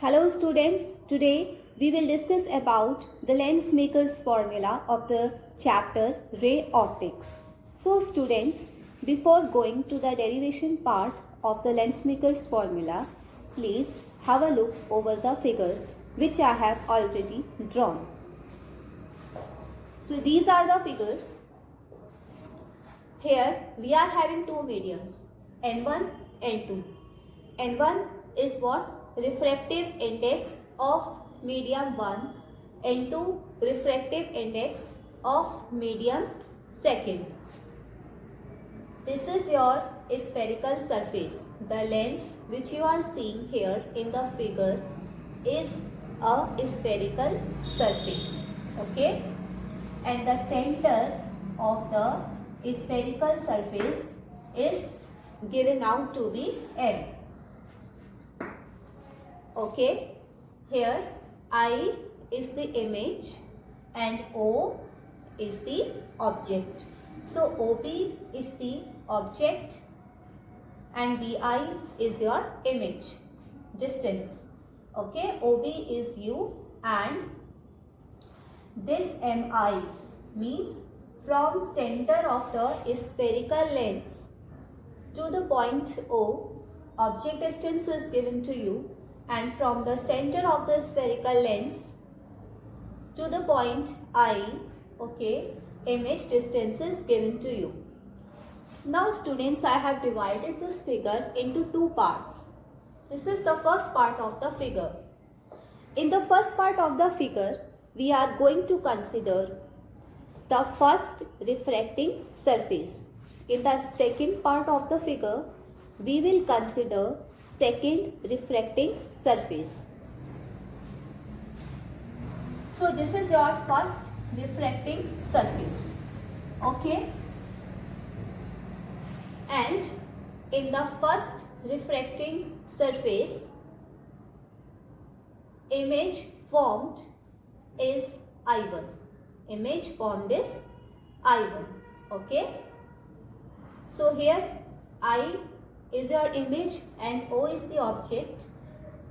Hello students, today we will discuss about the lens maker's formula of the chapter Ray Optics. So students, before going to the derivation part of the lens maker's formula, please have a look over the figures which I have already drawn. So these are the figures. Here we are having two mediums, N1, N2. N1 is what? Refractive index of medium 1, N2 refractive index of medium 2. This is your spherical surface. The lens which you are seeing here in the figure is a spherical surface. Okay? And the center of the spherical surface is given out to be M. Okay, here I is the image and O is the object. So OB is the object and BI is your image distance. Okay, OB is U and this MI means from center of the spherical lens to the point O, object distance is given to you, and from the center of the spherical lens to the point I, okay, image distance is given to you. Now students, I have divided this figure into two parts. This is the first part of the figure. In the first part of the figure, we are going to consider the first refracting surface. In the second part of the figure, we will consider second refracting surface. So this is your first refracting surface. Okay? And in the first refracting surface, image formed is I1. Image formed is I1. Okay? So here I is your image and O is the object.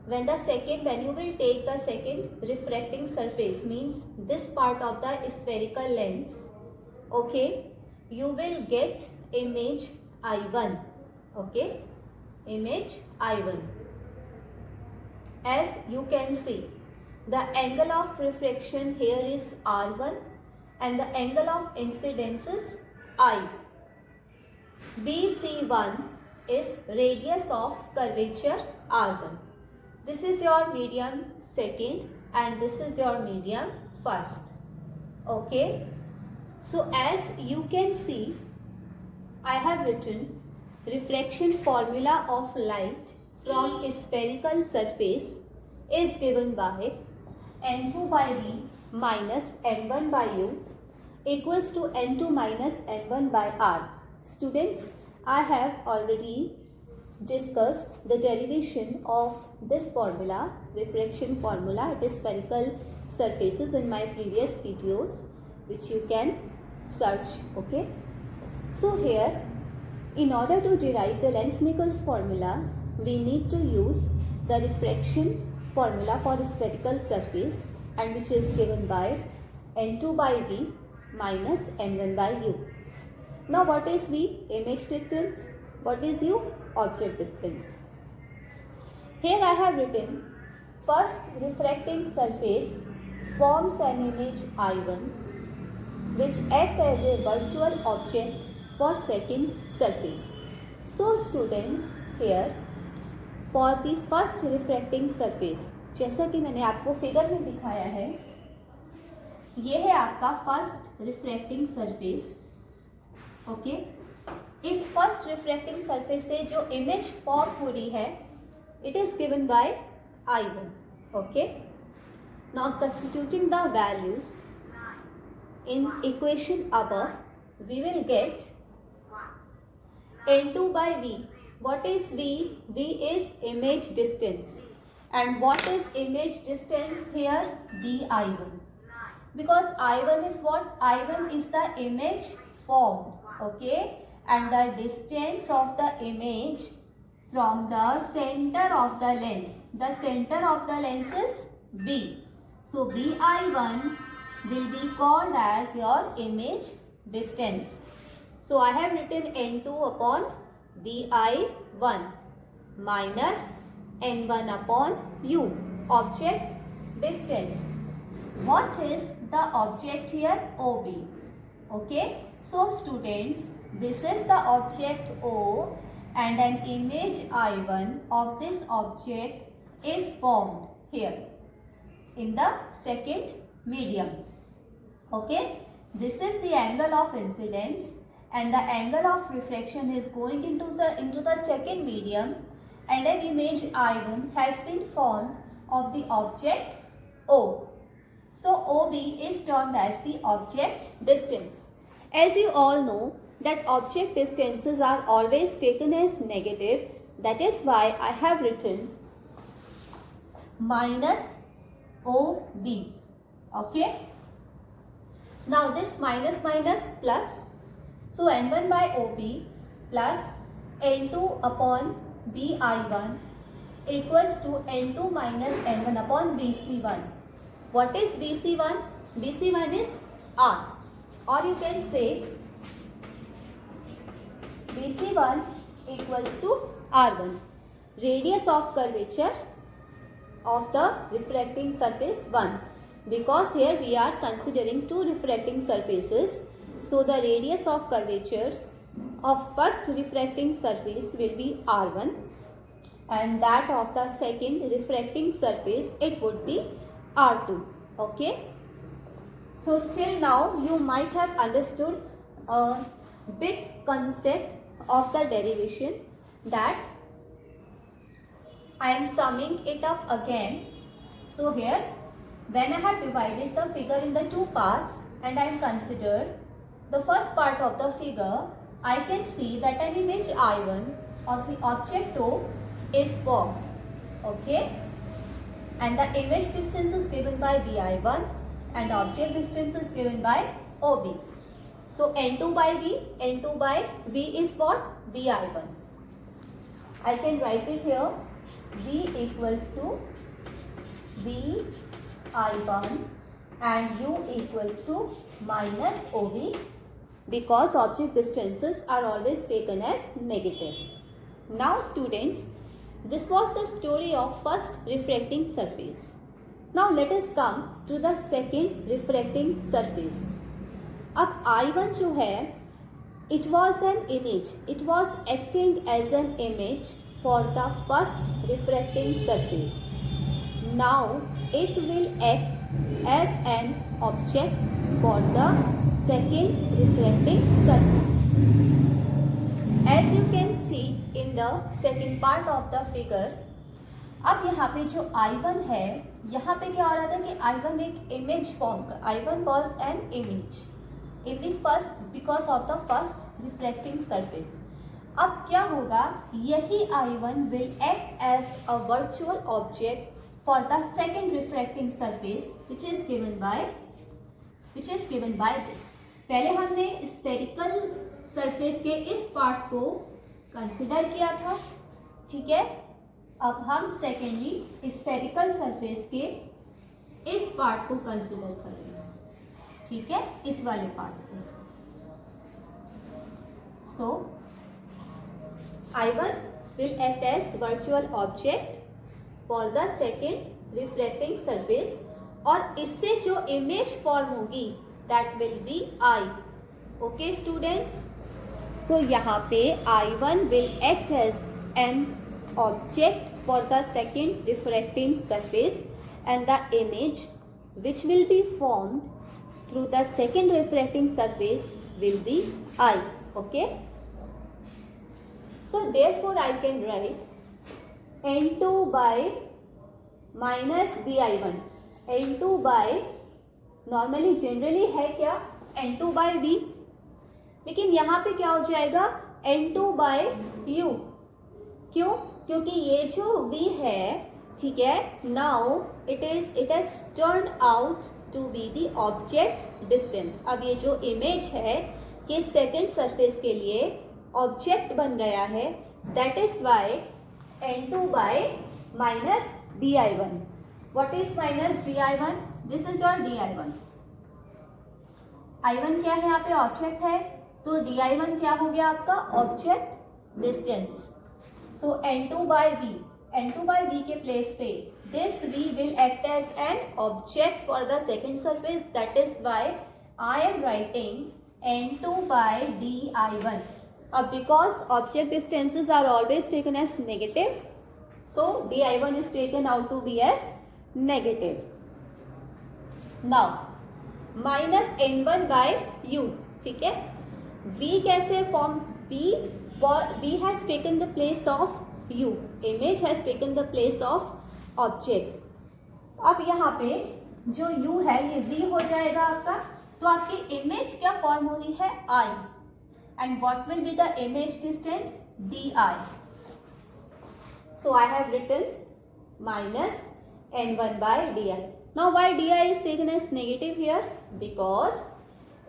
When you will take the second refracting surface, means this part of the spherical lens, okay, you will get image I1. Okay, image I1. As you can see, the angle of refraction here is R1 and the angle of incidence is I. BC1 is radius of curvature R1. This is your medium second and this is your medium first. Okay. So as you can see, I have written refraction formula of light from a spherical surface is given by N2 by V minus N1 by U equals to N2 minus N1 by R. Students, I have already discussed the derivation of this formula, refraction formula at spherical surfaces in my previous videos, which you can search. Okay. So here, in order to derive the lens maker's formula, we need to use the refraction formula for the spherical surface, and which is given by N2 by V minus N1 by U. Now what is V? Image distance. What is U? Object distance. Here I have written first refracting surface forms an image I1 which acts as a virtual object for second surface. So students, here for the first refracting surface, जैसा कि मैंने आपको figure में दिखाया है, ये है आपका फर्स्ट रिफ्रैक्टिंग सरफेस. ओके, इस फर्स्ट रिफ्रैक्टिंग सरफेस से जो इमेज फॉर्म हो रही है, it is given by I1. Okay, now substituting the values in equation above, we will get N2 by V. What is V? V is image distance. And what is image distance here? BI1. Because I1 is what? I1 is the image formed. Okay, and the distance of the image from the center of the lens. The center of the lens is B. So BI1 will be called as your image distance. So I have written N2 upon BI1 minus N1 upon U, object distance. What is the object here? OB. Okay. So students, this is the object O and an image I1 of this object is formed here in the second medium. Okay. This is the angle of incidence and the angle of reflection is going into the second medium, and an image I1 has been formed of the object O. So OB is termed as the object distance. As you all know that object distances are always taken as negative, that is why I have written minus OB. Okay. Now this minus minus plus, so N1 by OB plus N2 upon BI1 equals to N2 minus N1 upon BC1. What is BC1? BC1 is R, or you can say BC1 equals to R1, radius of curvature of the refracting surface 1, because here we are considering two refracting surfaces. So the radius of curvatures of first refracting surface will be R1 and that of the second refracting surface it would be R2. Okay. So till now you might have understood a bit concept of the derivation, that I am summing it up again. So here when I have divided the figure in the two parts and I am considered the first part of the figure, I can see that an image I1 of the object O is formed. Okay. And the image distance is given by BI1 and object distance is given by OB. So N2 by V, N2 by V is what? BI1. I can write it here. V equals to BI1 and U equals to minus OB, because object distances are always taken as negative. Now students, this was the story of first refracting surface. Now let us come to the second refracting surface. अब I1 जो है, it was an image, it was acting as an image for the first refracting surface. Now it will act as an object for the second refracting surface. As you can see in the second part of the figure, अब यहाँ पे जो I1 है, यहाँ पे क्या हो रहा था कि I1 एक image form कर, I1 was an image in the first because of the first refracting surface. अब क्या होगा, यही I1 will act as a virtual object for the second refracting surface which is given by this. पहले हमने spherical surface के इस part को consider किया था, ठीक है. अब हम secondly spherical surface के इस part को consider करेंगे, ठीक है, इस वाले part को. So I1 will act as virtual object for the second refracting surface, और इससे जो image form होगी that will be I. Okay students, तो यहाँ पे I1 will act as an object for the second refracting surface and the image which will be formed through the second refracting surface will be I. Okay. So therefore I can write N2 by minus BI1. N2 by normally generally है क्या N2 by V, लेकिन यहाँ पे क्या हो जाएगा N2 by U. क्यों? क्योंकि ये जो V है, ठीक है, now it has turned out to be the object distance. अब ये जो image है ये second surface के लिए object बन गया है. That is why n2 by minus di1. What is minus di1? This is your di1. i1 क्या है यहाँ पे? ऑब्जेक्ट है, तो di1 क्या हो गया आपका? Object distance. So n2 by v, n2 by v के प्लेस पे this v will act as an object for the second surface. That is why I am writing n2 by di1. Because object distances are always taken as negative, so di1 is taken out to be as negative. Now minus n1 by u. ठीक है, v कैसे form? v has taken the place of u. Image has taken the place of object. अब यहाँ पे जो u है ये v हो जाएगा आपका, तो आपकी इमेज क्या फॉर्म हो रही है? I. And what will be the image distance? di. So I have written minus n1 by di. Now why di is taken as negative here? Because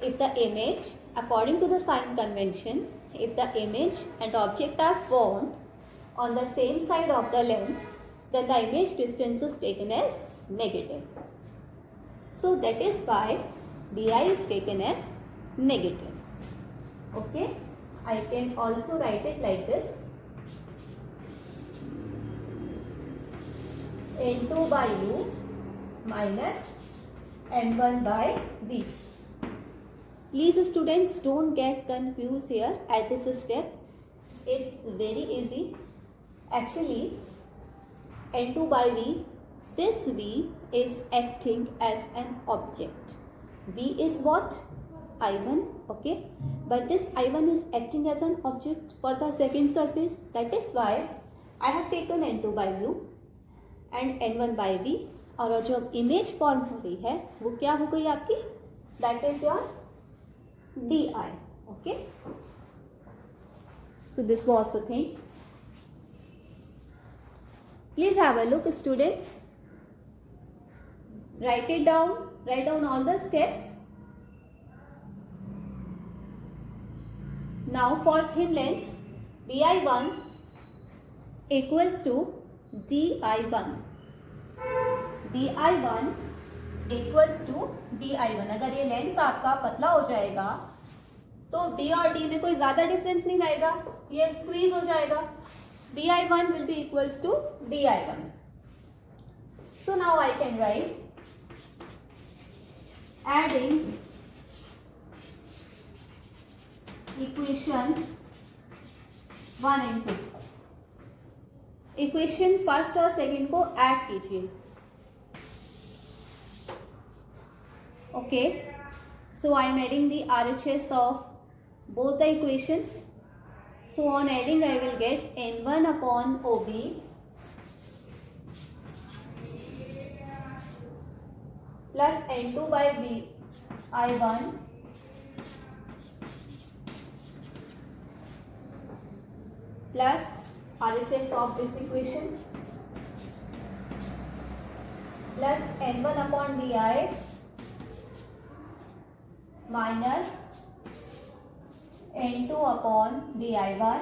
if the image, according to the sign convention, if the image and object are formed on the same side of the lens, then the image distance is taken as negative. So that is why di is taken as negative. Okay, I can also write it like this: n2 by u minus n1 by v. Please students, don't get confused here at this step. It's very easy. Actually, n2 by v, this v is acting as an object. V is what? I1, okay, but this I1 is acting as an object for the second surface. That is why I have taken n2 by u and n1 by v. और जो image form हो रही है वो क्या हो गई आपकी? That is your di. Okay, so this was the thing. Please have a look, students. Write it down. Write down all the steps. Now for thin lens, di1 equals to di1. di1 equals to di1. अगर ये lens आपका पतला हो जाएगा तो d और d में कोई ज्यादा डिफरेंस नहीं आएगा, ये स्क्वीज हो जाएगा. di1 will be equals to di1. So now I can write adding equations 1 and 2. Equation first और सेकंड को ऐड कीजिए. Okay, so I am adding the RHS of both the equations. So on adding I will get n1 upon OB plus n2 by V I1 plus RHS of this equation plus n1 upon di minus n2 upon di1.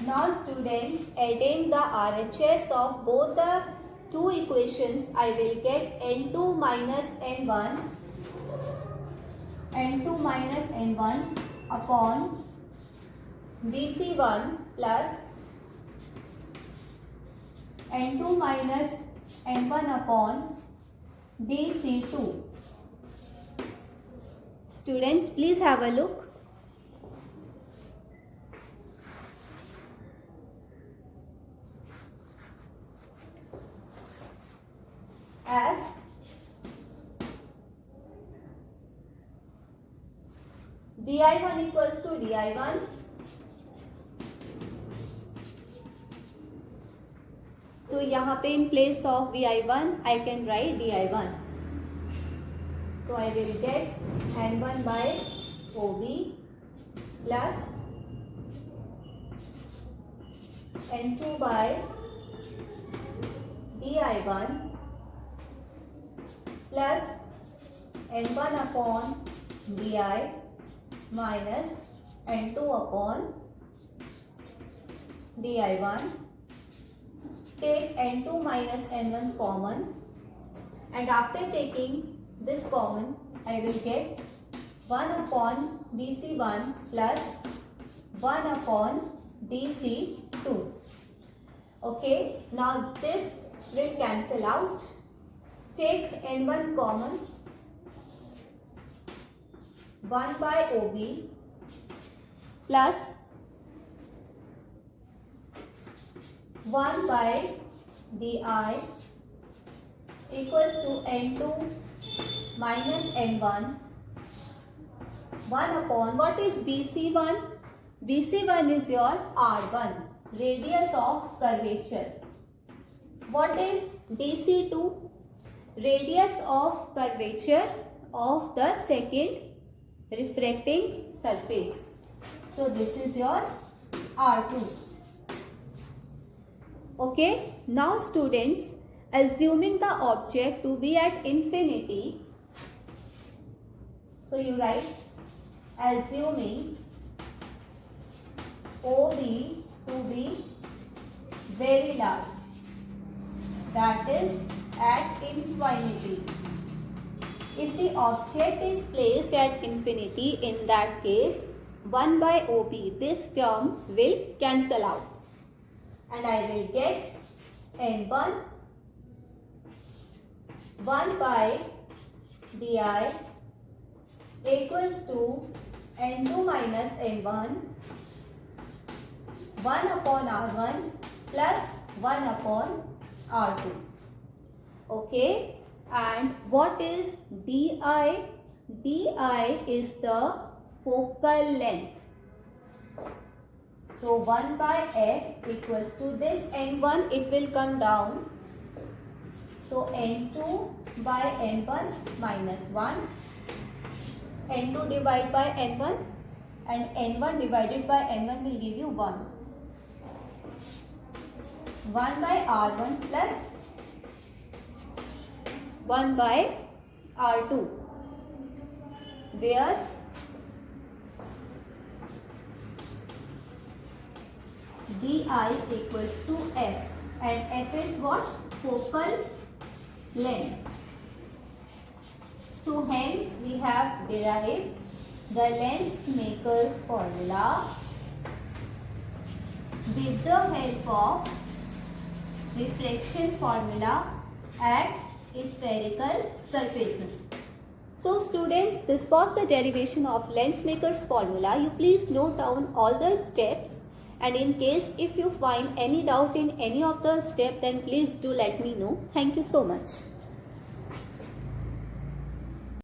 Now students, adding the RHS of both the two equations, I will get n2 minus n1 upon dc1 plus n2 minus n1 upon dc2. Students, please have a look. As di1 equals to di1, तो यहाँ पे in place of vi1 I can write di1. So I will get n1 by OB plus n2 by di1 plus n1 upon di minus n2 upon di1. Take n2 minus n1 common, and after taking this common, I will get 1 upon dc1 plus 1 upon dc2. Okay, now this will cancel out. Take n1 common, 1 by OB plus 1 by di equals to n2 minus n1, 1 upon, what is BC1? BC1 is your R1, radius of curvature. What is DC2? Radius of curvature of the second refracting surface. So this is your R2. Okay, now students, assuming the object to be at infinity, so you write assuming OB to be very large, that is at infinity. If the object is placed at infinity, in that case 1 by OB, this term will cancel out, and I will get n1 1 by di equals to n2 minus n1, 1 upon r1 plus 1 upon r2. Okay, and what is di? Di is the focal length. So 1 by f equals to this n1, it will come down. So n2 by n1 minus 1, n2 divided by n1, and n1 divided by n1 will give you 1. 1 by r1 plus 1 by r2, where di equals to f, and f is what? Focal length. So hence we have derived the Lensmaker's formula with the help of refraction formula at spherical surfaces. So students, this was the derivation of Lensmaker's formula. You please note down all the steps, and in case if you find any doubt in any of the step, then please do let me know. Thank you so much.